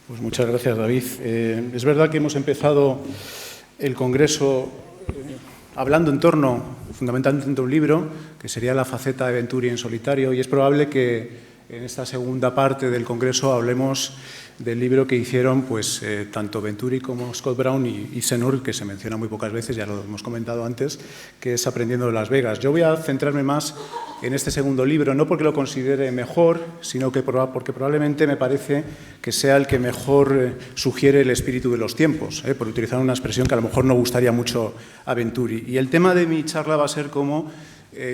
Pues muchas gracias, David. Es verdad que hemos empezado el Congreso hablando en torno, fundamentalmente, de un libro, que sería la faceta de Venturi en solitario, y es probable que en esta segunda parte del Congreso hablemos del libro que hicieron tanto Venturi como Scott Brown y Senur, que se menciona muy pocas veces, ya lo hemos comentado antes, que es Aprendiendo de Las Vegas. Yo voy a centrarme más en este segundo libro, no porque lo considere mejor, sino porque probablemente me parece que sea el que mejor sugiere el espíritu de los tiempos, por utilizar una expresión que a lo mejor no gustaría mucho a Venturi. Y el tema de mi charla va a ser cómo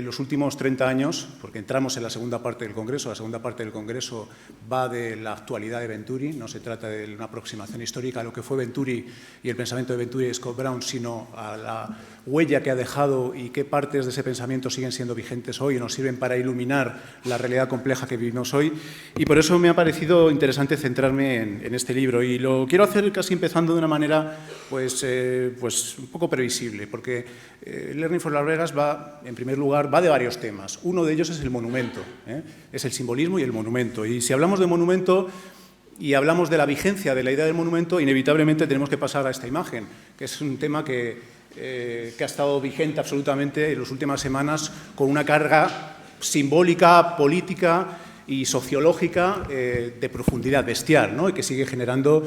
los últimos 30 años, porque entramos en la segunda parte del Congreso, la segunda parte del Congreso va de la actualidad de Venturi, no se trata de una aproximación histórica a lo que fue Venturi y el pensamiento de Venturi y Scott Brown, sino a la huella que ha dejado y qué partes de ese pensamiento siguen siendo vigentes hoy y nos sirven para iluminar la realidad compleja que vivimos hoy. Y por eso me ha parecido interesante centrarme en este libro. Y lo quiero hacer casi empezando de una manera un poco previsible, porque Learning from Las Vegas va, en primer lugar, va de varios temas. Uno de ellos es el monumento, es el simbolismo y el monumento. Y si hablamos de monumento y hablamos de la vigencia de la idea del monumento, inevitablemente tenemos que pasar a esta imagen, que es un tema que ha estado vigente absolutamente en las últimas semanas con una carga simbólica, política y sociológica de profundidad bestial, ¿no? Y que sigue generando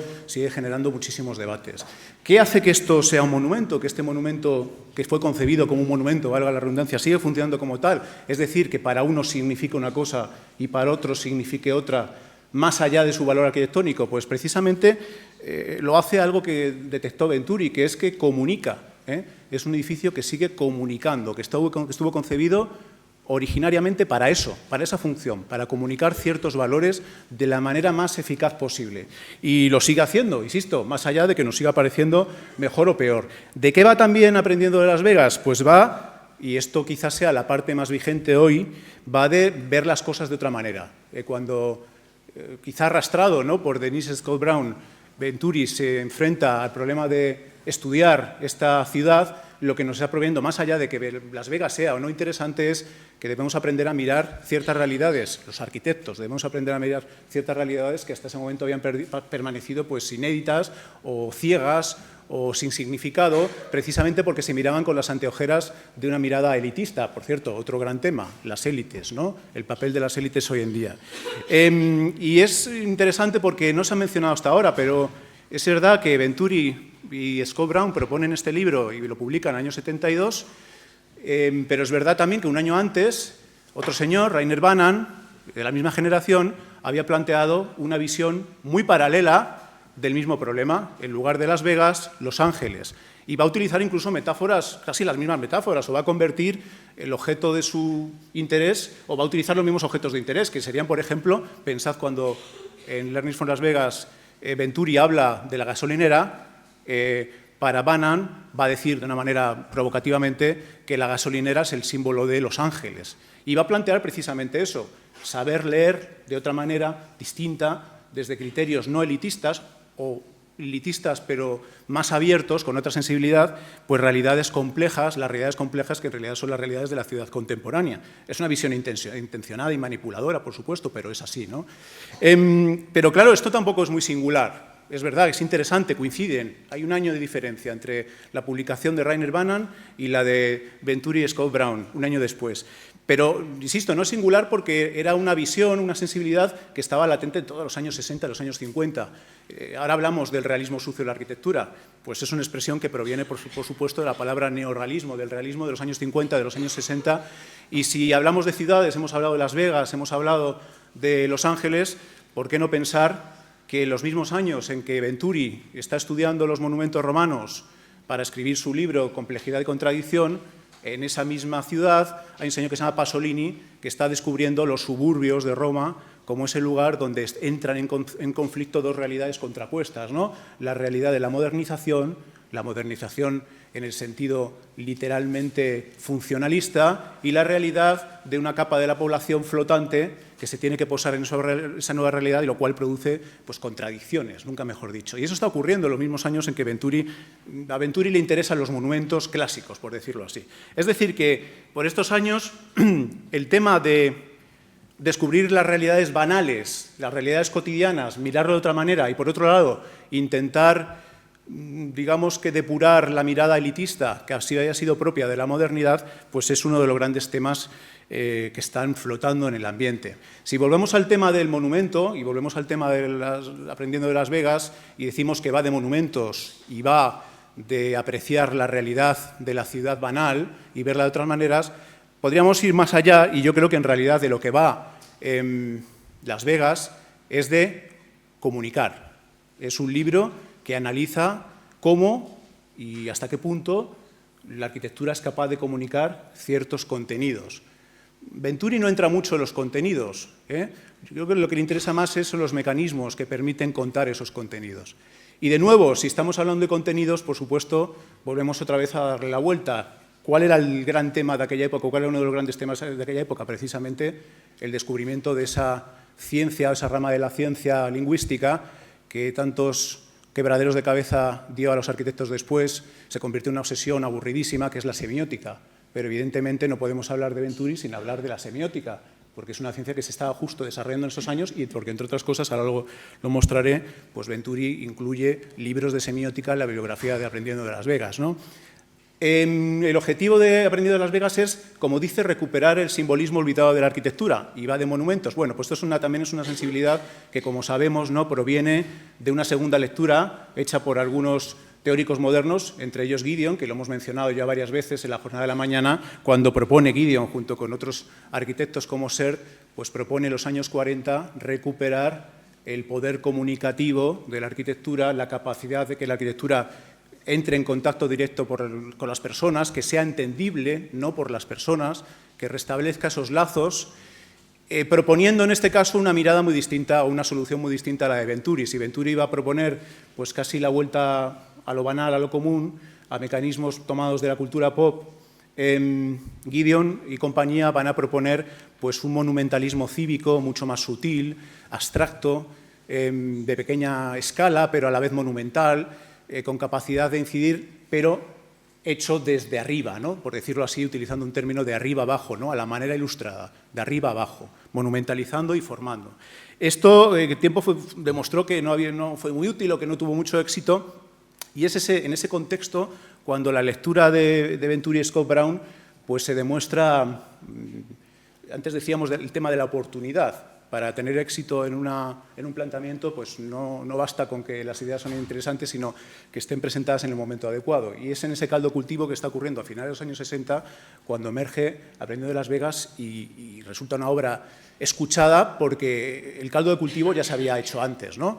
muchísimos debates. ¿Qué hace que esto sea un monumento? Que este monumento, que fue concebido como un monumento, valga la redundancia, sigue funcionando como tal. Es decir, que para unos significa una cosa y para otros signifique otra, más allá de su valor arquitectónico. Pues precisamente lo hace algo que detectó Venturi, que es que comunica. Es un edificio que sigue comunicando, que estuvo concebido originariamente para eso, para esa función, para comunicar ciertos valores de la manera más eficaz posible. Y lo sigue haciendo, insisto, más allá de que nos siga pareciendo mejor o peor. ¿De qué va también Aprendiendo de Las Vegas? Pues va, y esto quizás sea la parte más vigente hoy, va de ver las cosas de otra manera. Cuando, quizá arrastrado, ¿no?, por Denise Scott Brown, Venturi se enfrenta al problema de estudiar esta ciudad, lo que nos está proveyendo, más allá de que Las Vegas sea o no interesante, es que debemos aprender a mirar ciertas realidades. Los arquitectos debemos aprender a mirar ciertas realidades que hasta ese momento habían permanecido inéditas o ciegas o sin significado, precisamente porque se miraban con las anteojeras de una mirada elitista. Por cierto, otro gran tema, las élites, ¿no? El papel de las élites hoy en día. Y es interesante porque no se ha mencionado hasta ahora, pero es verdad que Venturi y Scott Brown proponen este libro y lo publican en el año 72, pero es verdad también que un año antes, otro señor, Rainer Bannan, de la misma generación, había planteado una visión muy paralela del mismo problema. En lugar de Las Vegas, Los Ángeles. Y va a utilizar incluso metáforas, casi las mismas metáforas, o va a convertir el objeto de su interés, o va a utilizar los mismos objetos de interés, que serían, por ejemplo, pensad cuando en Learning from Las Vegas Venturi habla de la gasolinera, para Bannan va a decir de una manera provocativamente que la gasolinera es el símbolo de Los Ángeles. Y va a plantear precisamente eso, saber leer de otra manera distinta, desde criterios no elitistas o elitistas pero más abiertos, con otra sensibilidad, pues realidades complejas, las realidades complejas que en realidad son las realidades de la ciudad contemporánea. Es una visión intencionada y manipuladora, por supuesto, pero es así, ¿no? Pero claro, esto tampoco es muy singular. Es verdad, es interesante, coinciden. Hay un año de diferencia entre la publicación de Rainer Bannan y la de Venturi y Scott Brown, un año después. Pero, insisto, no es singular porque era una visión, una sensibilidad que estaba latente en todos los años 60, los años 50. Ahora hablamos del realismo sucio de la arquitectura. Pues es una expresión que proviene, por supuesto, de la palabra neorrealismo, del realismo de los años 50, de los años 60. Y si hablamos de ciudades, hemos hablado de Las Vegas, hemos hablado de Los Ángeles, ¿por qué no pensar que en los mismos años en que Venturi está estudiando los monumentos romanos para escribir su libro Complejidad y Contradicción, en esa misma ciudad hay un señor que se llama Pasolini que está descubriendo los suburbios de Roma como ese lugar donde entran en conflicto dos realidades contrapuestas, ¿no? La realidad de la modernización en el sentido literalmente funcionalista, y la realidad de una capa de la población flotante que se tiene que posar en esa nueva realidad, y lo cual produce contradicciones, nunca mejor dicho. Y eso está ocurriendo en los mismos años en que a Venturi le interesan los monumentos clásicos, por decirlo así. Es decir, que por estos años el tema de descubrir las realidades banales, las realidades cotidianas, mirarlo de otra manera y, por otro lado, intentar, digamos que depurar la mirada elitista que así haya sido propia de la modernidad, pues es uno de los grandes temas que están flotando en el ambiente. Si volvemos al tema del monumento y volvemos al tema de Aprendiendo de Las Vegas y decimos que va de monumentos y va de apreciar la realidad de la ciudad banal y verla de otras maneras, podríamos ir más allá, y yo creo que en realidad de lo que va Las Vegas es de comunicar. Es un libro que analiza cómo y hasta qué punto la arquitectura es capaz de comunicar ciertos contenidos. Venturi no entra mucho en los contenidos. Yo creo que lo que le interesa más son los mecanismos que permiten contar esos contenidos. Y de nuevo, si estamos hablando de contenidos, por supuesto, volvemos otra vez a darle la vuelta. ¿Cuál era el gran tema de aquella época? ¿Cuál era uno de los grandes temas de aquella época? Precisamente el descubrimiento de esa ciencia, esa rama de la ciencia lingüística que tantos quebraderos de cabeza dio a los arquitectos después, se convirtió en una obsesión aburridísima, que es la semiótica. Pero evidentemente no podemos hablar de Venturi sin hablar de la semiótica, porque es una ciencia que se estaba justo desarrollando en esos años y porque, entre otras cosas, ahora lo mostraré, pues Venturi incluye libros de semiótica en la bibliografía de Aprendiendo de Las Vegas, ¿no? El objetivo de Aprendiendo de Las Vegas es, como dice, recuperar el simbolismo olvidado de la arquitectura, y va de monumentos. Bueno, pues esto también es una sensibilidad que, como sabemos, ¿no?, proviene de una segunda lectura hecha por algunos teóricos modernos, entre ellos Gideon, que lo hemos mencionado ya varias veces en la jornada de la mañana, cuando propone Gideon, junto con otros arquitectos como Sert, pues propone en los años 40 recuperar el poder comunicativo de la arquitectura, la capacidad de que la arquitectura entre en contacto directo con las personas, que sea entendible, no por las personas, que restablezca esos lazos, proponiendo en este caso una mirada muy distinta o una solución muy distinta a la de Venturi. Si Venturi iba a proponer pues casi la vuelta a lo banal, a lo común, a mecanismos tomados de la cultura pop, Gideon y compañía van a proponer pues un monumentalismo cívico mucho más sutil, abstracto, de pequeña escala, pero a la vez monumental, con capacidad de incidir, pero hecho desde arriba, ¿no?, por decirlo así, utilizando un término de arriba abajo, ¿no?, a la manera ilustrada, de arriba abajo, monumentalizando y formando. Esto el tiempo demostró que no fue muy útil o que no tuvo mucho éxito, y es en ese contexto cuando la lectura de Venturi y Scott Brown pues se demuestra, antes decíamos del tema de la oportunidad. Para tener éxito en un planteamiento, pues no basta con que las ideas son interesantes, sino que estén presentadas en el momento adecuado. Y es en ese caldo cultivo que está ocurriendo a finales de los años 60, cuando emerge Aprendiendo de Las Vegas y resulta una obra escuchada, porque el caldo de cultivo ya se había hecho antes, ¿no?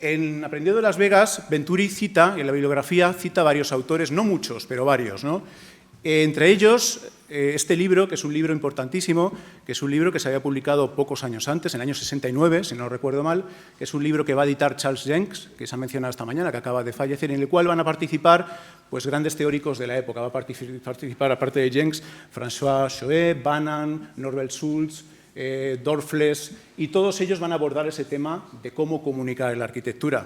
En Aprendiendo de Las Vegas, Venturi cita, en la bibliografía, cita varios autores, no muchos, pero varios, ¿no? Entre ellos, este libro, que es un libro importantísimo, que es un libro que se había publicado pocos años antes, en el año 69, si no recuerdo mal, que es un libro que va a editar Charles Jencks, que se ha mencionado esta mañana, que acaba de fallecer, en el cual van a participar pues, grandes teóricos de la época. Va a participar, aparte de Jencks, François Choët, Bannon, Norvell Schultz, Dorfles, y todos ellos van a abordar ese tema de cómo comunicar en la arquitectura.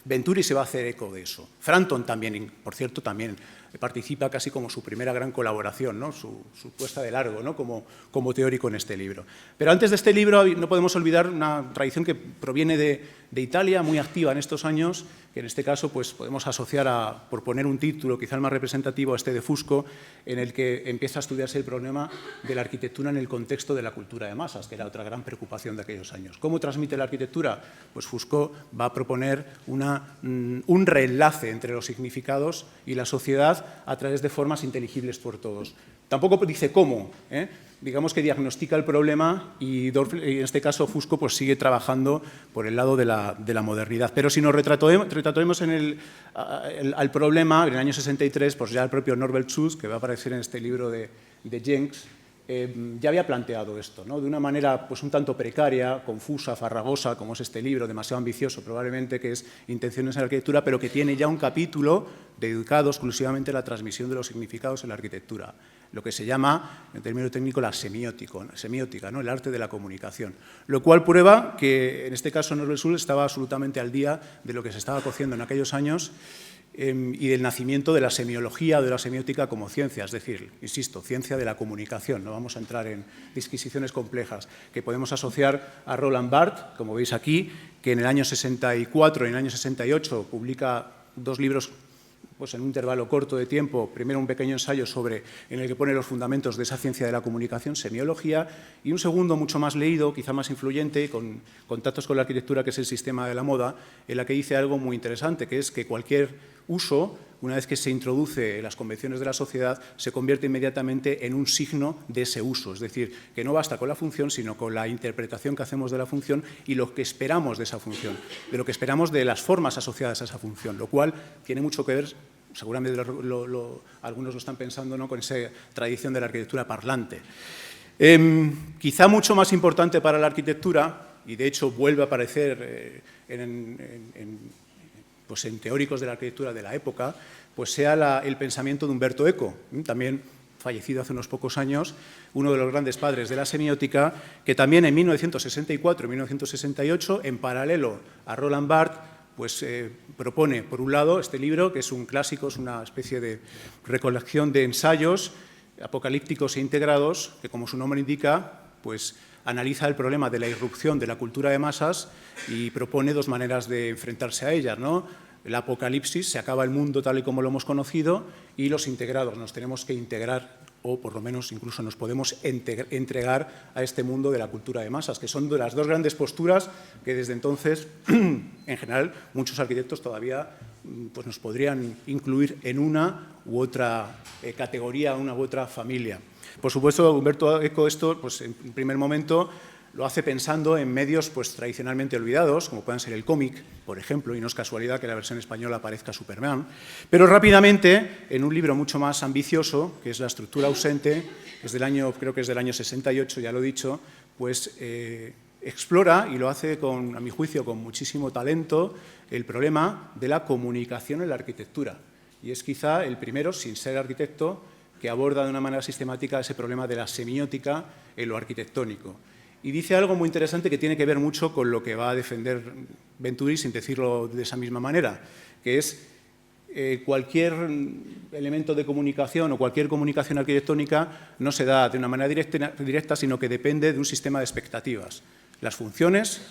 Venturi se va a hacer eco de eso. Frampton también, por cierto, también participa casi como su primera gran colaboración, ¿no?, su puesta de largo, ¿no?, como teórico en este libro. Pero antes de este libro no podemos olvidar una tradición que proviene de Italia, muy activa en estos años, que en este caso pues, podemos asociar por poner un título quizá el más representativo a este de Fusco, en el que empieza a estudiarse el problema de la arquitectura en el contexto de la cultura de masas, que era otra gran preocupación de aquellos años. ¿Cómo transmite la arquitectura? Pues Fusco va a proponer un reenlace entre los significados y la sociedad a través de formas inteligibles por todos. Tampoco dice cómo, digamos que diagnostica el problema y en este caso Fusco pues sigue trabajando por el lado de la modernidad. Pero si nos retrotraemos al problema, en el año 63, pues ya el propio Norvell Schultz, que va a aparecer en este libro de Jencks, ya había planteado esto, ¿no?, de una manera pues, un tanto precaria, confusa, farragosa, como es este libro, demasiado ambicioso probablemente, que es Intenciones en la arquitectura, pero que tiene ya un capítulo dedicado exclusivamente a la transmisión de los significados en la arquitectura, lo que se llama, en término técnico, la semiótica, ¿no?, el arte de la comunicación. Lo cual prueba que, en este caso, Norvell Schultz estaba absolutamente al día de lo que se estaba cociendo en aquellos años, y del nacimiento de la semiología o de la semiótica como ciencia, es decir, insisto, ciencia de la comunicación. No vamos a entrar en disquisiciones complejas que podemos asociar a Roland Barthes, como veis aquí, que en el año 64 y en el año 68 publica 2 libros pues en un intervalo corto de tiempo, primero un pequeño ensayo en el que pone los fundamentos de esa ciencia de la comunicación, semiología, y un segundo mucho más leído, quizá más influyente, con contactos con la arquitectura, que es el sistema de la moda, en la que dice algo muy interesante, que es que cualquier uso, una vez que se introduce en las convenciones de la sociedad, se convierte inmediatamente en un signo de ese uso. Es decir, que no basta con la función, sino con la interpretación que hacemos de la función y lo que esperamos de esa función, de lo que esperamos de las formas asociadas a esa función, lo cual tiene mucho que ver, seguramente algunos lo están pensando, ¿no?, con esa tradición de la arquitectura parlante. Quizá mucho más importante para la arquitectura, y de hecho vuelve a aparecer pues en teóricos de la arquitectura de la época, pues sea el pensamiento de Umberto Eco, también fallecido hace unos pocos años, uno de los grandes padres de la semiótica, que también en 1964 y 1968, en paralelo a Roland Barthes, pues propone, por un lado, este libro, que es un clásico, es una especie de recolección de ensayos apocalípticos e integrados, que, como su nombre indica, pues analiza el problema de la irrupción de la cultura de masas y propone 2 maneras de enfrentarse a ellas, ¿no? El apocalipsis, se acaba el mundo tal y como lo hemos conocido, y los integrados, nos tenemos que integrar, o por lo menos incluso nos podemos entregar a este mundo de la cultura de masas, que son de las 2 grandes posturas que desde entonces, en general, muchos arquitectos todavía pues nos podrían incluir en una u otra categoría, una u otra familia. Por supuesto, Umberto Eco esto, pues en primer momento, lo hace pensando en medios pues tradicionalmente olvidados, como pueden ser el cómic, por ejemplo, y no es casualidad que en la versión española aparezca Superman, pero rápidamente, en un libro mucho más ambicioso, que es La estructura ausente, que es creo que es del año 68, ya lo he dicho, pues explora, y lo hace, a mi juicio, con muchísimo talento, el problema de la comunicación en la arquitectura. Y es quizá el primero, sin ser arquitecto, que aborda de una manera sistemática ese problema de la semiótica en lo arquitectónico. Y dice algo muy interesante que tiene que ver mucho con lo que va a defender Venturi, sin decirlo de esa misma manera, que es cualquier elemento de comunicación o cualquier comunicación arquitectónica no se da de una manera directa, sino que depende de un sistema de expectativas. Las funciones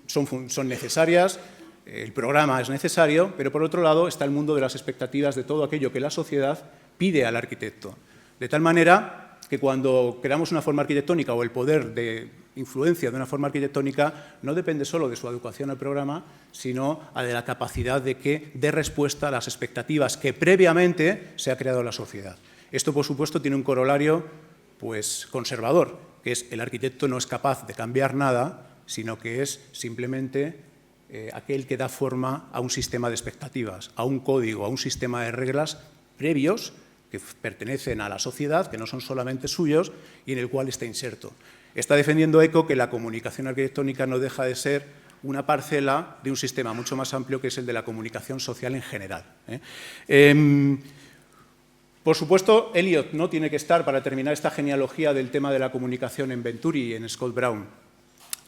son necesarias, el programa es necesario, pero por otro lado está el mundo de las expectativas de todo aquello que la sociedad pide al arquitecto. De tal manera que cuando creamos una forma arquitectónica o el poder de influencia de una forma arquitectónica no depende solo de su adecuación al programa, sino de la capacidad de que dé respuesta a las expectativas que previamente se ha creado la sociedad. Esto, por supuesto, tiene un corolario pues, conservador, que es el arquitecto no es capaz de cambiar nada, sino que es simplemente aquel que da forma a un sistema de expectativas, a un código, a un sistema de reglas previos que pertenecen a la sociedad, que no son solamente suyos, y en el cual está inserto. Está defendiendo Eco que la comunicación arquitectónica no deja de ser una parcela de un sistema mucho más amplio, que es el de la comunicación social en general. Por supuesto, Eliot no tiene que estar para terminar esta genealogía del tema de la comunicación en Venturi y en Scott Brown.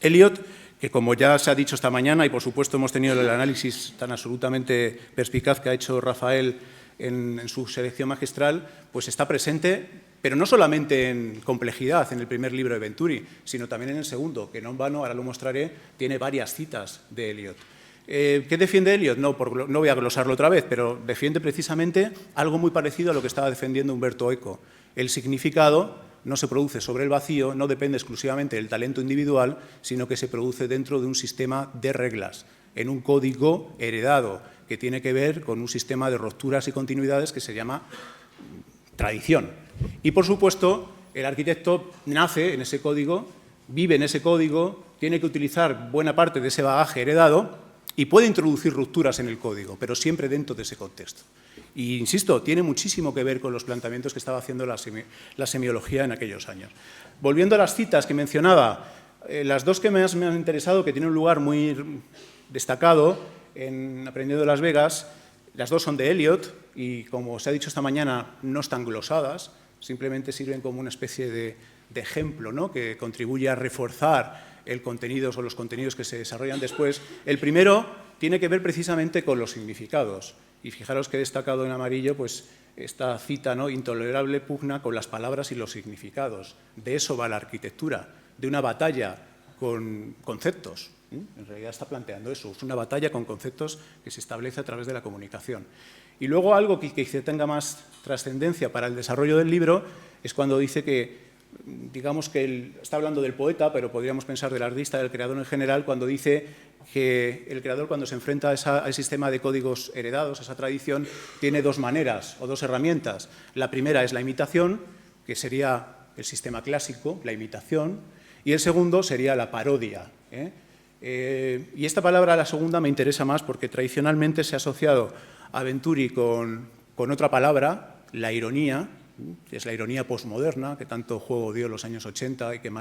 Eliot, que como ya se ha dicho esta mañana, y por supuesto hemos tenido el análisis tan absolutamente perspicaz que ha hecho Rafael en su selección magistral, pues está presente, pero no solamente en complejidad en el primer libro de Venturi, sino también en el segundo, que no en vano, ahora lo mostraré, tiene varias citas de Eliot. ¿Qué defiende Eliot? No voy a glosarlo otra vez, pero defiende precisamente algo muy parecido a lo que estaba defendiendo Umberto Eco. El significado no se produce sobre el vacío, no depende exclusivamente del talento individual, sino que se produce dentro de un sistema de reglas, en un código heredado, que tiene que ver con un sistema de rupturas y continuidades que se llama tradición. Y, por supuesto, el arquitecto nace en ese código, vive en ese código, tiene que utilizar buena parte de ese bagaje heredado y puede introducir rupturas en el código, pero siempre dentro de ese contexto. Y, insisto, tiene muchísimo que ver con los planteamientos que estaba haciendo la semiología en aquellos años. Volviendo a las citas que mencionaba, las 2 que más me han interesado, que tienen un lugar muy destacado en Aprendiendo de Las Vegas, las 2 son de Eliot y, como se ha dicho esta mañana, no están glosadas, simplemente sirven como una especie de ejemplo, ¿no?, que contribuye a reforzar el contenido o los contenidos que se desarrollan después. El primero tiene que ver precisamente con los significados. Y fijaros que he destacado en amarillo pues, esta cita, ¿no? Intolerable pugna con las palabras y los significados. De eso va la arquitectura, de una batalla con conceptos. En realidad está planteando eso, es una batalla con conceptos que se establece a través de la comunicación. Y luego algo que quizá tenga más trascendencia para el desarrollo del libro es cuando dice que, digamos que está hablando del poeta, pero podríamos pensar del artista, del creador en general, cuando dice que el creador, cuando se enfrenta a ese sistema de códigos heredados, a esa tradición, tiene dos maneras o dos herramientas. La primera es la imitación, que sería el sistema clásico, la imitación, y el segundo sería la parodia. Y esta palabra, la segunda, me interesa más porque tradicionalmente se ha asociado a Venturi con otra palabra, la ironía, que es la ironía posmoderna, que tanto juego dio en los años 80 y que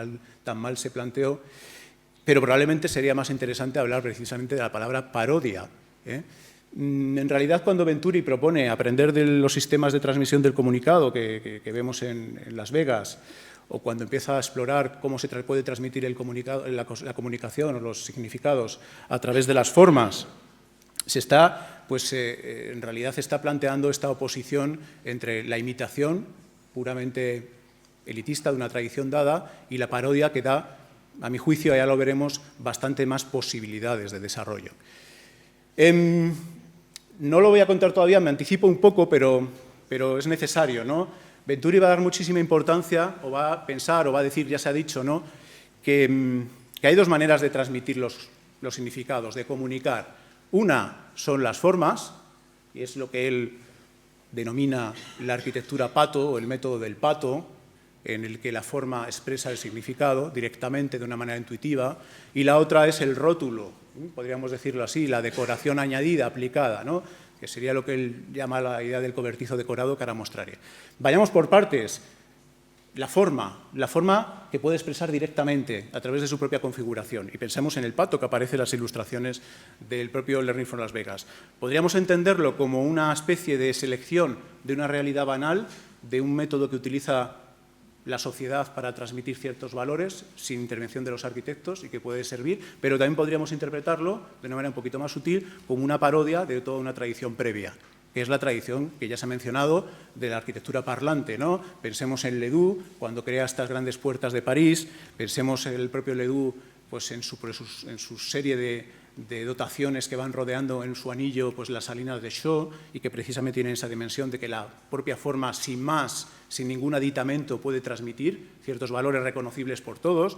tan mal se planteó, pero probablemente sería más interesante hablar precisamente de la palabra parodia. En realidad, cuando Venturi propone aprender de los sistemas de transmisión del comunicado que vemos en Las Vegas, o cuando empieza a explorar cómo se puede transmitir el comunicado, la comunicación o los significados a través de las formas, en realidad está planteando esta oposición entre la imitación puramente elitista de una tradición dada y la parodia que da, a mi juicio, ya lo veremos, bastante más posibilidades de desarrollo. No lo voy a contar todavía, me anticipo un poco, pero es necesario, ¿no? Venturi va a dar muchísima importancia, o va a pensar, o va a decir, ya se ha dicho, ¿no?, que hay dos maneras de transmitir los significados, de comunicar. Una son las formas, y es lo que él denomina la arquitectura pato, o el método del pato, en el que la forma expresa el significado directamente, de una manera intuitiva, y la otra es el rótulo, podríamos decirlo así, la decoración añadida, aplicada, ¿no?, que sería lo que él llama la idea del cobertizo decorado, que ahora mostraré. Vayamos por partes. La forma que puede expresar directamente a través de su propia configuración. Y pensemos en el pato que aparece en las ilustraciones del propio Learning from Las Vegas. Podríamos entenderlo como una especie de selección de una realidad banal, de un método que utiliza la sociedad para transmitir ciertos valores sin intervención de los arquitectos y que puede servir, pero también podríamos interpretarlo de una manera un poquito más sutil como una parodia de toda una tradición previa, que es la tradición que ya se ha mencionado de la arquitectura parlante, ¿no? Pensemos en Ledoux, cuando crea estas grandes puertas de París, pensemos en el propio Ledoux pues en su serie de dotaciones que van rodeando en su anillo pues las salinas de Chaux y que precisamente tienen esa dimensión de que la propia forma, sin más, sin ningún aditamento, puede transmitir ciertos valores reconocibles por todos.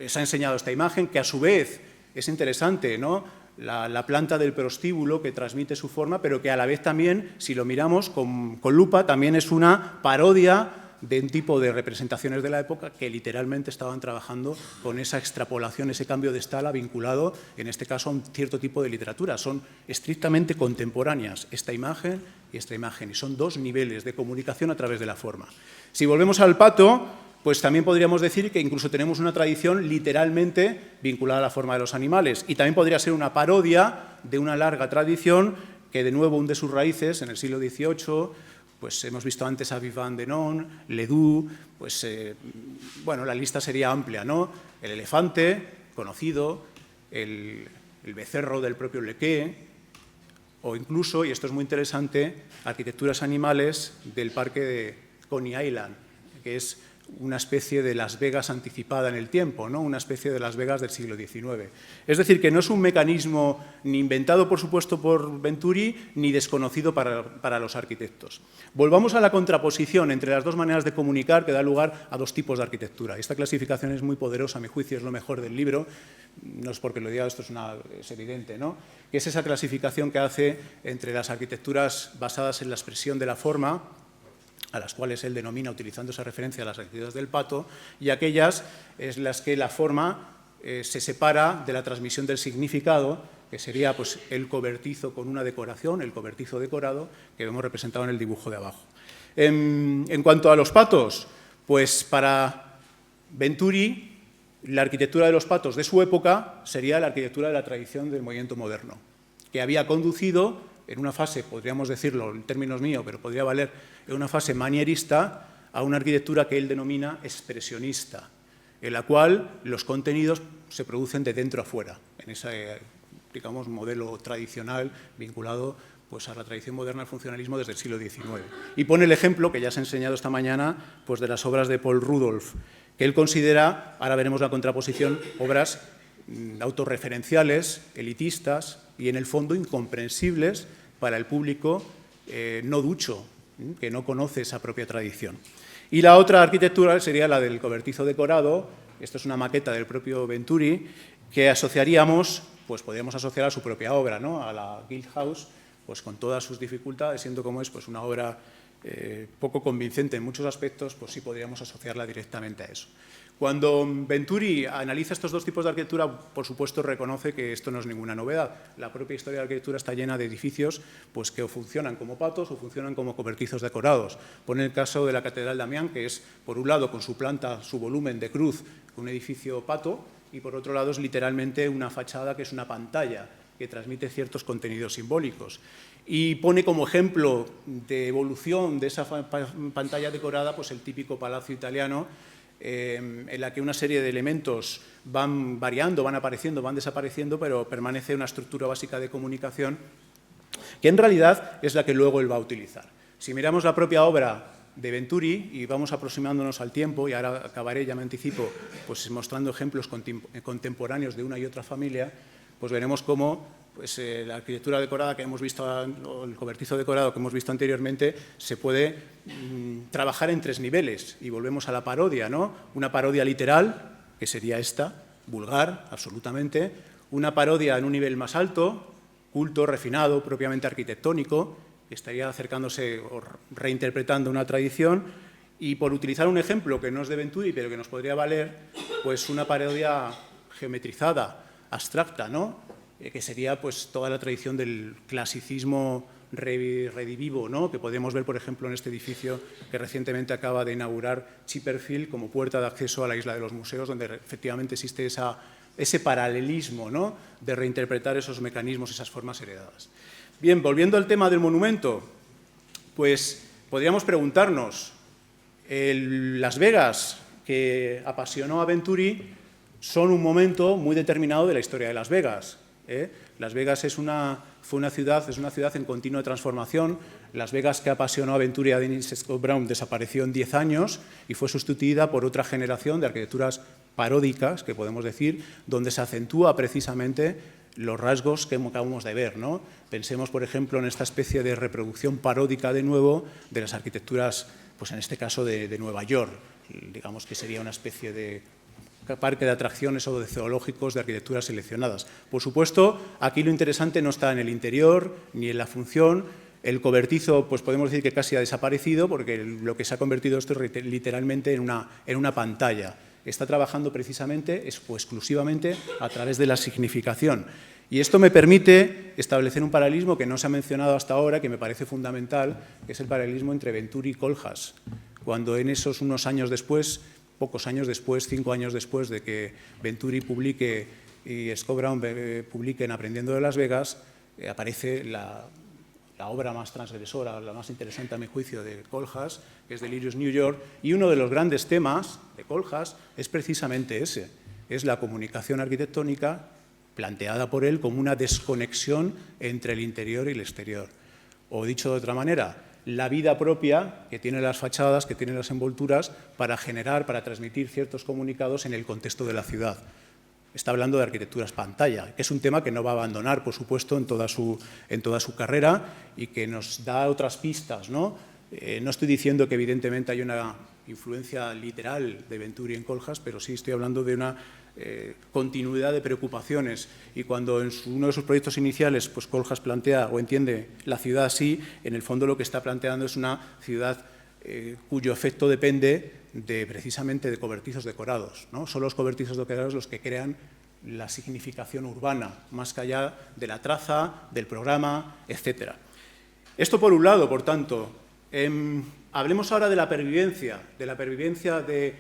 Se ha enseñado esta imagen, que a su vez es interesante, ¿no?, la planta del prostíbulo que transmite su forma, pero que a la vez también, si lo miramos con lupa, también es una parodia de un tipo de representaciones de la época que literalmente estaban trabajando con esa extrapolación, ese cambio de escala vinculado, en este caso, a un cierto tipo de literatura. Son estrictamente contemporáneas esta imagen y esta imagen, y son dos niveles de comunicación a través de la forma. Si volvemos al pato, pues también podríamos decir que incluso tenemos una tradición literalmente vinculada a la forma de los animales, y también podría ser una parodia de una larga tradición que de nuevo hunde sus raíces en el siglo XVIII. Pues hemos visto antes a Vivant Denon, Ledoux, pues bueno, la lista sería amplia, ¿no? El elefante, conocido, el becerro del propio Lequé, o incluso, y esto es muy interesante, arquitecturas animales del parque de Coney Island, que es una especie de Las Vegas anticipada en el tiempo, ¿no?, una especie de Las Vegas del siglo XIX. Es decir, que no es un mecanismo ni inventado, por supuesto, por Venturi, ni desconocido para los arquitectos. Volvamos a la contraposición entre las dos maneras de comunicar que da lugar a dos tipos de arquitectura. Esta clasificación es muy poderosa, a mi juicio es lo mejor del libro, no es porque lo diga, esto es evidente, ¿no?, que es esa clasificación que hace entre las arquitecturas basadas en la expresión de la forma, a las cuales él denomina, utilizando esa referencia a las actividades del pato, y aquellas en las que la forma se separa de la transmisión del significado, que sería pues, el cobertizo con una decoración, el cobertizo decorado, que vemos representado en el dibujo de abajo. En cuanto a los patos, pues para Venturi, la arquitectura de los patos de su época sería la arquitectura de la tradición del movimiento moderno, que había conducido en una fase, podríamos decirlo en términos míos, pero podría valer en una fase manierista, a una arquitectura que él denomina expresionista. en la cual los contenidos se producen de dentro a fuera, en ese, digamos, modelo tradicional vinculado pues, a la tradición moderna del funcionalismo desde el siglo XIX. Y pone el ejemplo, que ya se ha enseñado esta mañana, pues, de las obras de Paul Rudolph, que él considera, ahora veremos la contraposición, obras autorreferenciales, elitistas y, en el fondo, incomprensibles para el público no ducho, que no conoce esa propia tradición. Y la otra arquitectura sería la del cobertizo decorado. Esto es una maqueta del propio Venturi, que asociaríamos, pues podríamos asociar a su propia obra, ¿no? A la Guildhouse, pues con todas sus dificultades, siendo como es pues una obra poco convincente en muchos aspectos, pues sí podríamos asociarla directamente a eso. Cuando Venturi analiza estos dos tipos de arquitectura, por supuesto reconoce que esto no es ninguna novedad. La propia historia de la arquitectura está llena de edificios pues, que o funcionan como patos o funcionan como cobertizos decorados. Pone el caso de la Catedral de Amiens, que es, por un lado, con su planta, su volumen de cruz, un edificio pato, y por otro lado es literalmente una fachada que es una pantalla que transmite ciertos contenidos simbólicos. Y pone como ejemplo de evolución de esa pantalla decorada pues, el típico palacio italiano, en la que una serie de elementos van variando, van apareciendo, van desapareciendo, pero permanece una estructura básica de comunicación que en realidad es la que luego él va a utilizar. Si miramos la propia obra de Venturi y vamos aproximándonos al tiempo, y ahora acabaré, ya me anticipo, pues mostrando ejemplos contemporáneos de una y otra familia, pues veremos cómo pues, la arquitectura decorada que hemos visto, o el cobertizo decorado que hemos visto anteriormente, se puede trabajar en tres niveles. Y volvemos a la parodia, ¿no? Una parodia literal, que sería esta, vulgar, absolutamente. Una parodia en un nivel más alto, culto, refinado, propiamente arquitectónico, que estaría acercándose o reinterpretando una tradición. Y por utilizar un ejemplo que no es de Venturi, pero que nos podría valer, pues una parodia geometrizada, abstracta, ¿no? Que sería pues, toda la tradición del clasicismo redivivo, ¿no? Que podemos ver, por ejemplo, en este edificio que recientemente acaba de inaugurar Chipperfield como puerta de acceso a la Isla de los Museos, donde efectivamente existe ese paralelismo, ¿no? De reinterpretar esos mecanismos, esas formas heredadas. Bien, volviendo al tema del monumento, pues podríamos preguntarnos, Las Vegas, que apasionó a Venturi, son un momento muy determinado de la historia de Las Vegas. Las Vegas es una ciudad en continua transformación. Las Vegas que apasionó a Venturi y a Dennis Scott Brown desapareció en 10 años y fue sustituida por otra generación de arquitecturas paródicas, que podemos decir, donde se acentúa precisamente los rasgos que acabamos de ver, ¿no? Pensemos, por ejemplo, en esta especie de reproducción paródica de nuevo de las arquitecturas, pues en este caso de Nueva York, digamos que sería una especie de parque de atracciones o de zoológicos de arquitecturas seleccionadas. Por supuesto, aquí lo interesante no está en el interior ni en la función. El cobertizo, pues podemos decir que casi ha desaparecido porque lo que se ha convertido esto es literalmente en una pantalla. Está trabajando precisamente o exclusivamente a través de la significación. Y esto me permite establecer un paralelismo que no se ha mencionado hasta ahora, que me parece fundamental, que es el paralelismo entre Venturi y Kohlhaas. Cuando en esos unos años después, pocos años después, 5 años después de que Venturi publique y Scott Brown publiquen Aprendiendo de Las Vegas, aparece la obra más transgresora, la más interesante a mi juicio de Kohlhaas, que es Delirious New York, y uno de los grandes temas de Kohlhaas es precisamente ese, es la comunicación arquitectónica planteada por él como una desconexión entre el interior y el exterior. O dicho de otra manera, la vida propia que tienen las fachadas, que tienen las envolturas, para generar, para transmitir ciertos comunicados en el contexto de la ciudad. Está hablando de arquitecturas pantalla, que es un tema que no va a abandonar, por supuesto, en toda su carrera y que nos da otras pistas, ¿no? No estoy diciendo que evidentemente hay una influencia literal de Venturi en Kohlhaas, pero sí estoy hablando de una continuidad de preocupaciones. Y cuando en uno de sus proyectos iniciales pues Kohlhaas plantea o entiende la ciudad así, en el fondo lo que está planteando es una ciudad cuyo efecto depende precisamente de cobertizos decorados, ¿no? Son los cobertizos decorados los que crean la significación urbana, más allá de la traza, del programa, etc. Esto por un lado, por tanto. Hablemos ahora de la pervivencia de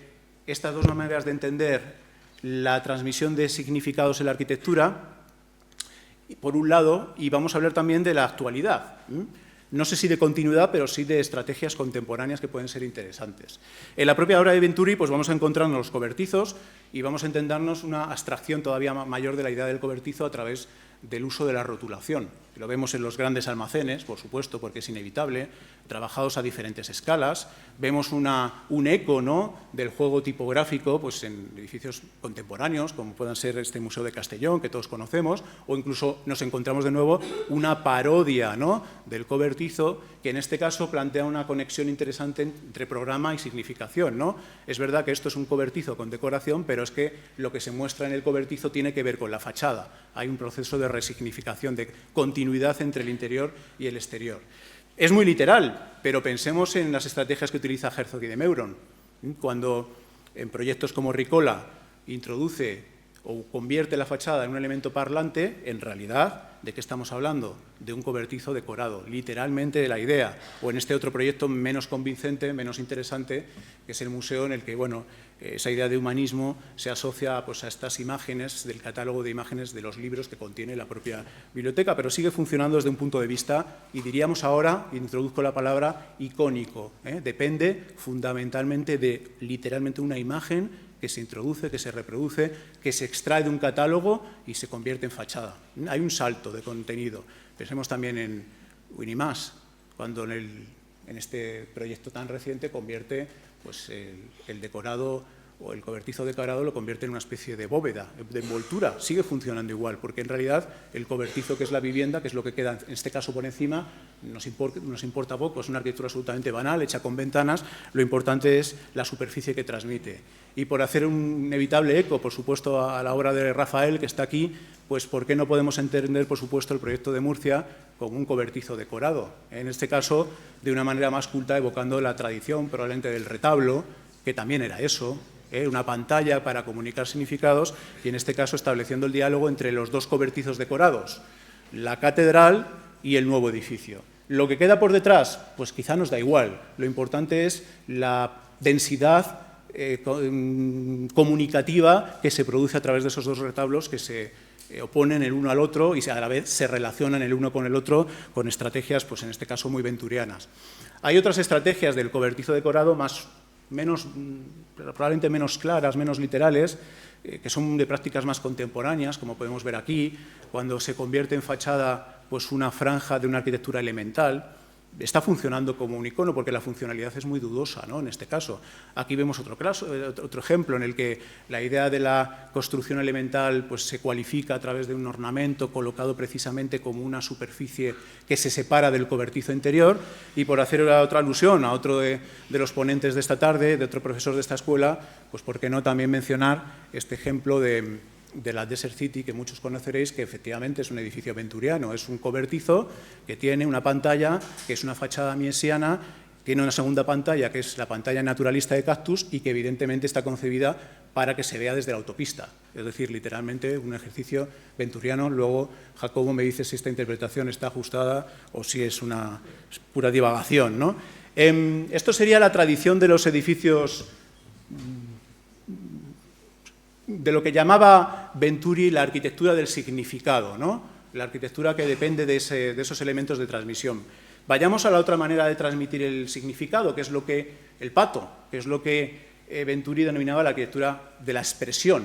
estas dos maneras de entender la transmisión de significados en la arquitectura, por un lado, y vamos a hablar también de la actualidad. no sé si de continuidad, pero sí de estrategias contemporáneas que pueden ser interesantes. En la propia obra de Venturi pues vamos a encontrarnos los cobertizos y vamos a entendernos una abstracción todavía mayor de la idea del cobertizo a través del uso de la rotulación. Lo vemos en los grandes almacenes, por supuesto, porque es inevitable, trabajados a diferentes escalas. Vemos un eco, ¿no?, del juego tipográfico pues, en edificios contemporáneos, como puedan ser este Museo de Castellón, que todos conocemos, o incluso nos encontramos de nuevo una parodia, ¿no?, del cobertizo, que en este caso plantea una conexión interesante entre programa y significación, ¿no? Es verdad que esto es un cobertizo con decoración, pero es que lo que se muestra en el cobertizo tiene que ver con la fachada. Hay un proceso de resignificación, de continuidad entre el interior y el exterior. Es muy literal, pero pensemos en las estrategias que utiliza Herzog y de Meuron. Cuando en proyectos como Ricola introduce o convierte la fachada en un elemento parlante, en realidad, ¿de qué estamos hablando? De un cobertizo decorado, literalmente de la idea. O en este otro proyecto menos convincente, menos interesante, que es el museo en el que, bueno, esa idea de humanismo se asocia pues, a estas imágenes del catálogo de imágenes de los libros que contiene la propia biblioteca, pero sigue funcionando desde un punto de vista, y diríamos ahora, introduzco la palabra, icónico. Depende fundamentalmente de, literalmente, una imagen que se introduce, que se reproduce, que se extrae de un catálogo y se convierte en fachada. Hay un salto de contenido. Pensemos también en Winnie Maas, cuando en este proyecto tan reciente convierte pues, el decorado o el cobertizo decorado lo convierte en una especie de bóveda, de envoltura. Sigue funcionando igual, porque en realidad el cobertizo, que es la vivienda, que es lo que queda en este caso por encima, nos importa poco. Es una arquitectura absolutamente banal, hecha con ventanas. Lo importante es la superficie que transmite. Y por hacer un inevitable eco, por supuesto, a la obra de Rafael, que está aquí, pues ¿por qué no podemos entender, por supuesto, el proyecto de Murcia como un cobertizo decorado? En este caso, de una manera más culta, evocando la tradición probablemente del retablo, que también era eso, una pantalla para comunicar significados, y en este caso estableciendo el diálogo entre los dos cobertizos decorados, la catedral y el nuevo edificio. Lo que queda por detrás, pues quizá nos da igual. Lo importante es la densidad comunicativa que se produce a través de esos dos retablos que se oponen el uno al otro y a la vez se relacionan el uno con el otro con estrategias, pues en este caso, muy venturianas. Hay otras estrategias del cobertizo decorado probablemente menos claras, menos literales, que son de prácticas más contemporáneas, como podemos ver aquí, cuando se convierte en fachada pues, una franja de una arquitectura elemental. Está funcionando como un icono porque la funcionalidad es muy dudosa, ¿no?, en este caso. Aquí vemos otro ejemplo en el que la idea de la construcción elemental pues, se cualifica a través de un ornamento colocado precisamente como una superficie que se separa del cobertizo interior. Y por hacer otra alusión a otro de los ponentes de esta tarde, de otro profesor de esta escuela, pues por qué no también mencionar este ejemplo de la Desert City, que muchos conoceréis, que efectivamente es un edificio venturiano, es un cobertizo que tiene una pantalla, que es una fachada miesiana, tiene una segunda pantalla, que es la pantalla naturalista de Cactus, y que evidentemente está concebida para que se vea desde la autopista, es decir, literalmente un ejercicio venturiano. Luego Jacobo me dice si esta interpretación está ajustada o si es una pura divagación, ¿no? Esto sería la tradición de los edificios, de lo que llamaba Venturi la arquitectura del significado, ¿no?, la arquitectura que depende de esos elementos de transmisión. Vayamos a la otra manera de transmitir el significado, que es lo que el Pato, que es lo que Venturi denominaba la arquitectura de la expresión,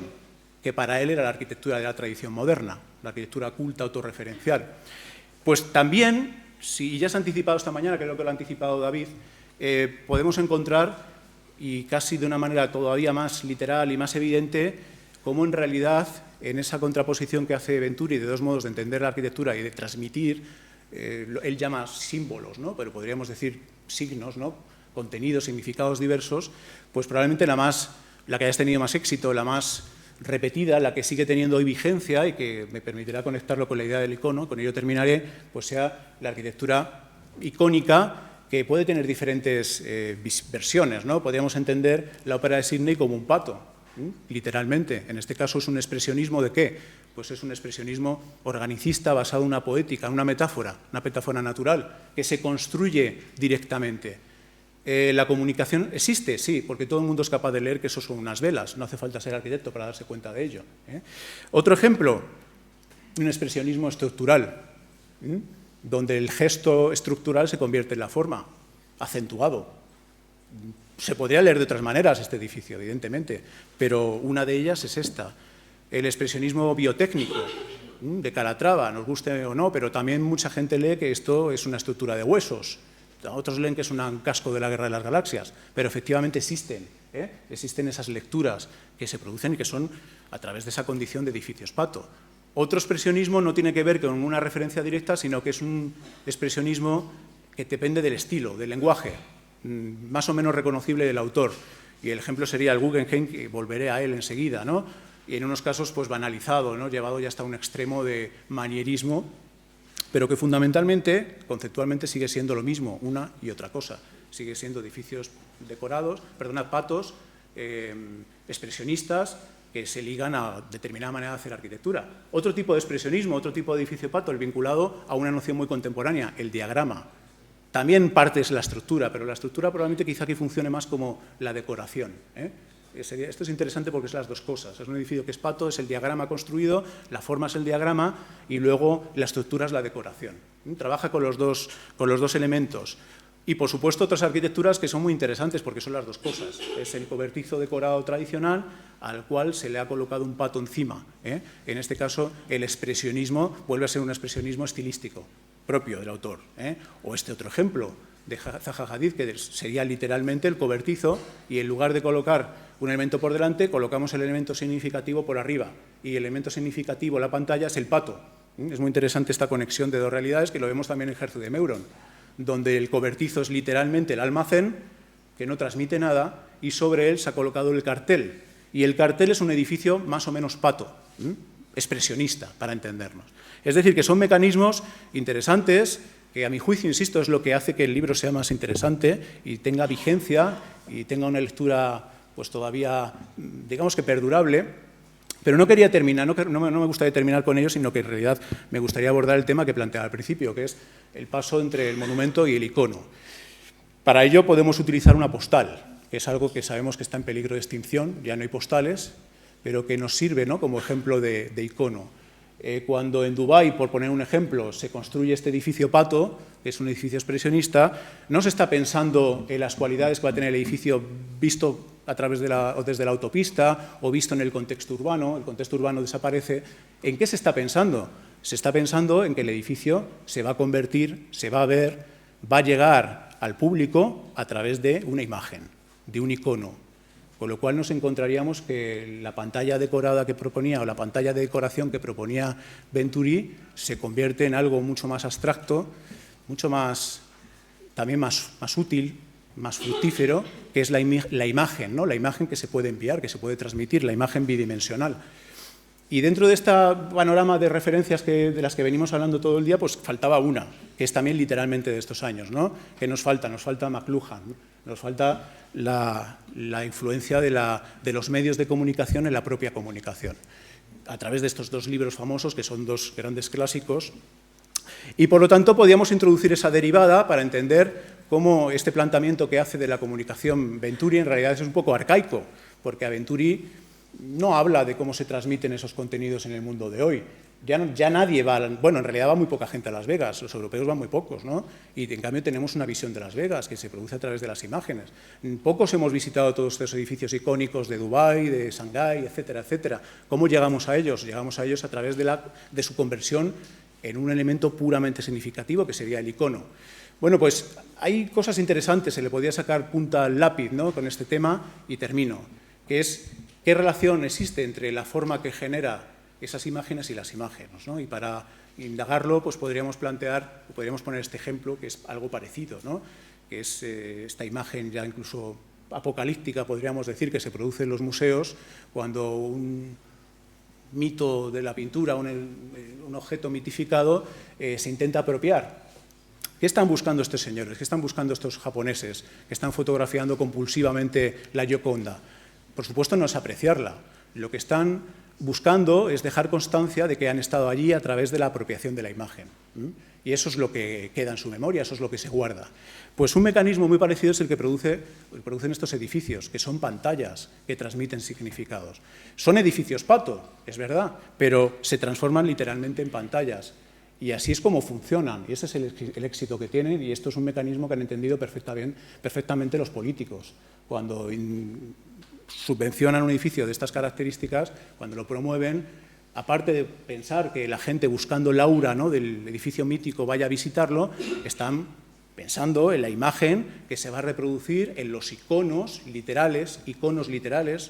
que para él era la arquitectura de la tradición moderna, la arquitectura culta autorreferencial. Pues también, si ya se ha anticipado esta mañana, creo que lo ha anticipado David, podemos encontrar, y casi de una manera todavía más literal y más evidente, cómo en realidad, en esa contraposición que hace Venturi de dos modos de entender la arquitectura y de transmitir, él llama símbolos, ¿no?, pero podríamos decir signos, ¿no?, contenidos, significados diversos, pues probablemente la que hayas tenido más éxito, la más repetida, la que sigue teniendo hoy vigencia y que me permitirá conectarlo con la idea del icono, con ello terminaré, pues sea la arquitectura icónica, que puede tener diferentes versiones, ¿no? Podríamos entender la ópera de Sydney como un pato, literalmente. En este caso es un expresionismo ¿de qué? Pues es un expresionismo organicista basado en una poética, en una metáfora natural, que se construye directamente. ¿La comunicación existe? Sí, porque todo el mundo es capaz de leer que eso son unas velas, no hace falta ser arquitecto para darse cuenta de ello. Otro ejemplo, un expresionismo estructural. donde el gesto estructural se convierte en la forma, acentuado. Se podría leer de otras maneras este edificio, evidentemente, pero una de ellas es esta. El expresionismo biotécnico, de Calatrava, nos guste o no, pero también mucha gente lee que esto es una estructura de huesos. Otros leen que es un casco de la Guerra de las Galaxias, pero efectivamente existen, existen esas lecturas que se producen y que son a través de esa condición de edificio espato. Otro expresionismo no tiene que ver con una referencia directa, sino que es un expresionismo que depende del estilo, del lenguaje, más o menos reconocible del autor. Y el ejemplo sería el Guggenheim, que volveré a él enseguida, ¿no? Y en unos casos pues banalizado, ¿no? Llevado ya hasta un extremo de manierismo, pero que fundamentalmente, conceptualmente, sigue siendo lo mismo, una y otra cosa. Sigue siendo edificios decorados, patos, expresionistas, que se ligan a determinada manera de hacer arquitectura. Otro tipo de expresionismo, otro tipo de edificio pato, el vinculado a una noción muy contemporánea, el diagrama. También parte es la estructura, pero la estructura probablemente quizá aquí funcione más como la decoración. Esto es interesante porque es las dos cosas. Es un edificio que es pato, es el diagrama construido, la forma es el diagrama y luego la estructura es la decoración. Trabaja con los dos elementos. Y, por supuesto, otras arquitecturas que son muy interesantes porque son las dos cosas. Es el cobertizo decorado tradicional al cual se le ha colocado un pato encima. En este caso, el expresionismo vuelve a ser un expresionismo estilístico propio del autor. O este otro ejemplo de Zaha Hadid, que sería literalmente el cobertizo, y en lugar de colocar un elemento por delante, colocamos el elemento significativo por arriba, y el elemento significativo, la pantalla, es el pato. Es muy interesante esta conexión de dos realidades, que lo vemos también en Herzog de Meuron, donde el cobertizo es literalmente el almacén, que no transmite nada, y sobre él se ha colocado el cartel. Y el cartel es un edificio más o menos pato, expresionista, para entendernos. Es decir, que son mecanismos interesantes, que a mi juicio, insisto, es lo que hace que el libro sea más interesante y tenga vigencia y tenga una lectura pues todavía, digamos que perdurable. Pero no quería terminar, no me gustaría terminar con ello, sino que en realidad me gustaría abordar el tema que planteaba al principio, que es el paso entre el monumento y el icono. Para ello podemos utilizar una postal, que es algo que sabemos que está en peligro de extinción, ya no hay postales, pero que nos sirve, ¿no?, como ejemplo de icono. Cuando en Dubái, por poner un ejemplo, se construye este edificio pato, que es un edificio expresionista, no se está pensando en las cualidades que va a tener el edificio visto a través o desde la autopista o visto en el contexto urbano desaparece. ¿En qué se está pensando? Se está pensando en que el edificio se va a convertir, se va a ver, va a llegar al público a través de una imagen, de un icono. Con lo cual nos encontraríamos que la pantalla decorada que proponía o la pantalla de decoración que proponía Venturi se convierte en algo mucho más abstracto, mucho más, también más útil, más fructífero, que es la imagen, ¿no? La imagen que se puede enviar, que se puede transmitir, la imagen bidimensional. Y dentro de este panorama de referencias de las que venimos hablando todo el día, pues faltaba una, que es también literalmente de estos años, ¿no? ¿Qué nos falta? Nos falta McLuhan, ¿no? Nos falta la influencia de los medios de comunicación en la propia comunicación, a través de estos dos libros famosos, que son dos grandes clásicos. Y, por lo tanto, podíamos introducir esa derivada para entender cómo este planteamiento que hace de la comunicación Venturi en realidad es un poco arcaico, porque a Venturi no habla de cómo se transmiten esos contenidos en el mundo de hoy. Ya nadie va, bueno, en realidad va muy poca gente a Las Vegas, los europeos van muy pocos, ¿no? Y en cambio tenemos una visión de Las Vegas que se produce a través de las imágenes. Pocos hemos visitado todos estos edificios icónicos de Dubái, de Shanghái, etcétera, etcétera. ¿Cómo llegamos a ellos? Llegamos a ellos a través de su conversión en un elemento puramente significativo, que sería el icono. Bueno, pues hay cosas interesantes, se le podía sacar punta al lápiz, ¿no?, con este tema, y termino, que es qué relación existe entre la forma que genera esas imágenes y las imágenes, ¿no? Y para indagarlo, pues podríamos poner este ejemplo, que es algo parecido, ¿no?, que es esta imagen ya incluso apocalíptica, podríamos decir, que se produce en los museos cuando un mito de la pintura, un objeto mitificado, se intenta apropiar. ¿Qué están buscando estos señores? ¿Qué están buscando estos japoneses que están fotografiando compulsivamente la Gioconda? Por supuesto, no es apreciarla. Lo que están buscando es dejar constancia de que han estado allí a través de la apropiación de la imagen. Y eso es lo que queda en su memoria, eso es lo que se guarda. Pues un mecanismo muy parecido es el que producen estos edificios, que son pantallas que transmiten significados. Son edificios pato, es verdad, pero se transforman literalmente en pantallas. Y así es como funcionan, y ese es el éxito que tienen, y esto es un mecanismo que han entendido perfectamente los políticos. Cuando subvencionan un edificio de estas características, cuando lo promueven, aparte de pensar que la gente buscando el aura, ¿no?, del edificio mítico vaya a visitarlo, están pensando en la imagen que se va a reproducir en los iconos literales,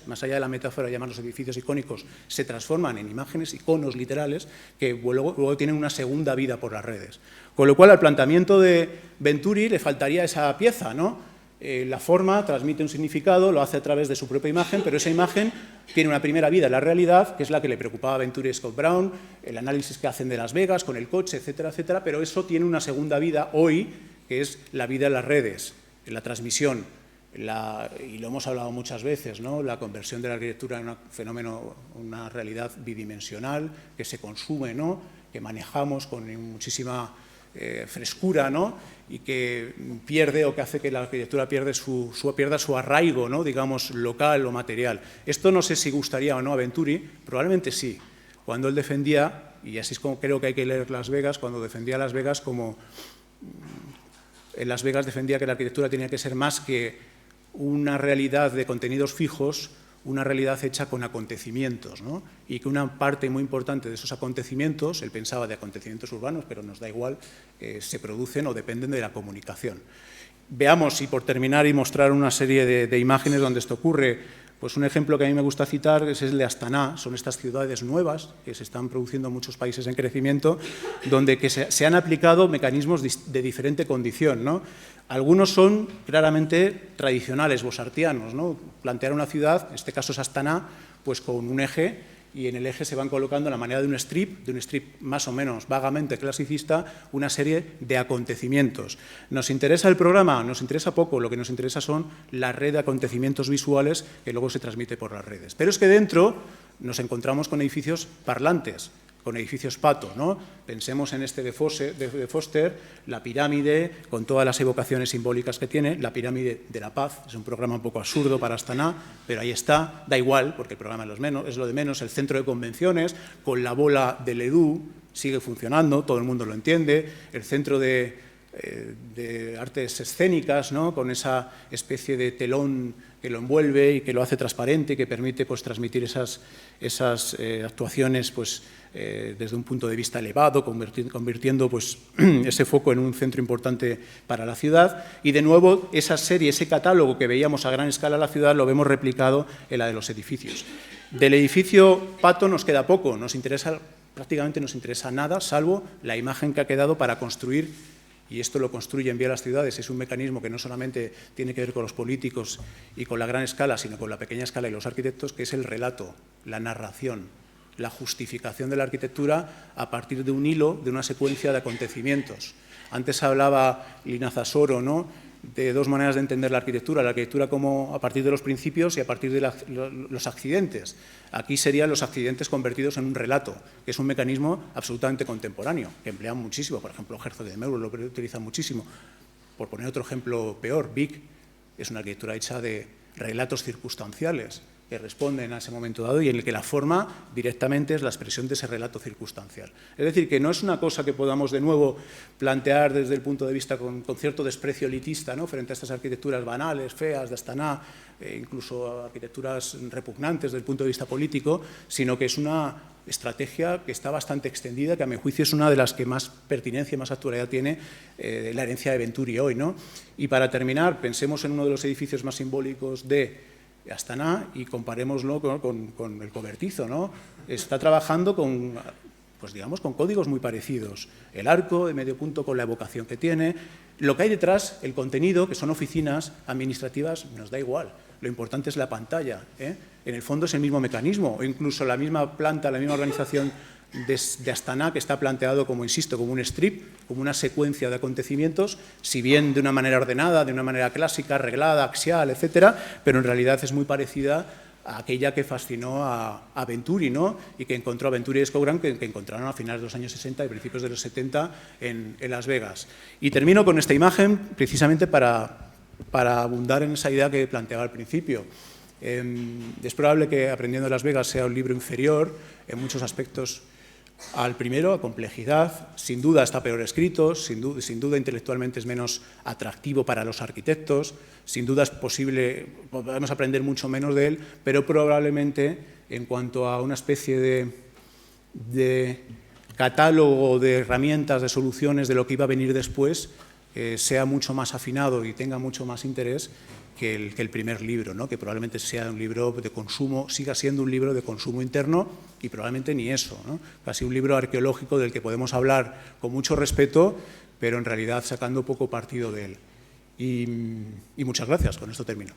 más allá de la metáfora de llamar los edificios icónicos, se transforman en imágenes, iconos literales, que luego tienen una segunda vida por las redes. Con lo cual, al planteamiento de Venturi le faltaría esa pieza, ¿no? La forma transmite un significado, lo hace a través de su propia imagen, pero esa imagen tiene una primera vida en la realidad, que es la que le preocupaba a Venturi y Scott Brown, el análisis que hacen de Las Vegas con el coche, etcétera, etcétera, pero eso tiene una segunda vida hoy, que es la vida en las redes, en la transmisión, y lo hemos hablado muchas veces, ¿no?, la conversión de la arquitectura en un fenómeno, una realidad bidimensional, que se consume, ¿no?, que manejamos con muchísima frescura, ¿no?, y que pierde o que hace que la arquitectura pierda su arraigo, ¿no?, digamos, local o material. Esto no sé si gustaría o no a Venturi, probablemente sí. Cuando él defendía, y así es como creo que hay que leer Las Vegas, cuando defendía Las Vegas como... En Las Vegas defendía que la arquitectura tenía que ser más que una realidad de contenidos fijos, una realidad hecha con acontecimientos, ¿no?, y que una parte muy importante de esos acontecimientos, él pensaba de acontecimientos urbanos, pero nos da igual, se producen o dependen de la comunicación. Veamos, y por terminar y mostrar una serie de imágenes donde esto ocurre, pues un ejemplo que a mí me gusta citar es el de Astana. Son estas ciudades nuevas que se están produciendo en muchos países en crecimiento, donde se han aplicado mecanismos de diferente condición, ¿no? Algunos son claramente tradicionales, bosartianos, ¿no? Plantear una ciudad, en este caso es Astana, pues con un eje, y en el eje se van colocando, a la manera de un strip más o menos vagamente clasicista, una serie de acontecimientos. ¿Nos interesa el programa? Nos interesa poco, lo que nos interesa son la red de acontecimientos visuales que luego se transmite por las redes. Pero es que dentro nos encontramos con edificios parlantes, con edificios pato, ¿no? Pensemos en este de Foster, la pirámide, con todas las evocaciones simbólicas que tiene, la pirámide de la paz, es un programa un poco absurdo para Astana, pero ahí está, da igual, porque el programa es lo de menos, el centro de convenciones, con la bola del Edu, sigue funcionando, todo el mundo lo entiende, el centro de artes escénicas, ¿no?, con esa especie de telón que lo envuelve y que lo hace transparente y que permite, pues, transmitir esas actuaciones, pues, desde un punto de vista elevado, convirtiendo, pues, ese foco en un centro importante para la ciudad. Y de nuevo, esa serie, ese catálogo que veíamos a gran escala en la ciudad, lo vemos replicado en la de los edificios. Del edificio pato nos queda poco, prácticamente nos interesa nada, salvo la imagen que ha quedado para construir. Y esto lo construyen bien las ciudades, es un mecanismo que no solamente tiene que ver con los políticos y con la gran escala, sino con la pequeña escala y los arquitectos, que es el relato, la narración, la justificación de la arquitectura a partir de un hilo, de una secuencia de acontecimientos. Antes hablaba Linaza Soro, ¿no?, de dos maneras de entender la arquitectura como a partir de los principios y a partir de los accidentes. Aquí serían los accidentes convertidos en un relato, que es un mecanismo absolutamente contemporáneo, que emplean muchísimo. Por ejemplo, Herzog de Meuron lo utiliza muchísimo. Por poner otro ejemplo peor, Vic es una arquitectura hecha de relatos circunstanciales que responden a ese momento dado y en el que la forma directamente es la expresión de ese relato circunstancial. Es decir, que no es una cosa que podamos de nuevo plantear desde el punto de vista con cierto desprecio elitista, ¿no?, frente a estas arquitecturas banales, feas, de Astana, incluso arquitecturas repugnantes desde el punto de vista político, sino que es una estrategia que está bastante extendida, que a mi juicio es una de las que más pertinencia y más actualidad tiene la herencia de Venturi hoy, ¿no? Y para terminar, pensemos en uno de los edificios más simbólicos de Astana y comparémoslo con el cobertizo, ¿no? Está trabajando con, pues digamos, con códigos muy parecidos. El arco de medio punto con la evocación que tiene. Lo que hay detrás, el contenido, que son oficinas administrativas, nos da igual. Lo importante es la pantalla, ¿eh? En el fondo es el mismo mecanismo, o incluso la misma planta, la misma organización de Astana, que está planteado como, insisto, como un strip, como una secuencia de acontecimientos, si bien de una manera ordenada, de una manera clásica, arreglada, axial, etcétera, pero en realidad es muy parecida a aquella que fascinó a Venturi, ¿no?, y que encontró a Venturi y Scott Brown, que encontraron a finales de los años 60 y principios de los 70 en Las Vegas. Y termino con esta imagen precisamente para abundar en esa idea que planteaba al principio. Es probable que Aprendiendo de Las Vegas sea un libro inferior en muchos aspectos Al primero, a complejidad, sin duda está peor escrito, sin duda intelectualmente es menos atractivo para los arquitectos, sin duda es posible, podemos aprender mucho menos de él, pero probablemente en cuanto a una especie de catálogo de herramientas, de soluciones de lo que iba a venir después, sea mucho más afinado y tenga mucho más interés que el primer libro, ¿no? Que probablemente sea un libro de consumo, siga siendo un libro de consumo interno y probablemente ni eso, ¿no? Casi un libro arqueológico del que podemos hablar con mucho respeto, pero en realidad sacando poco partido de él. Y muchas gracias, con esto termino.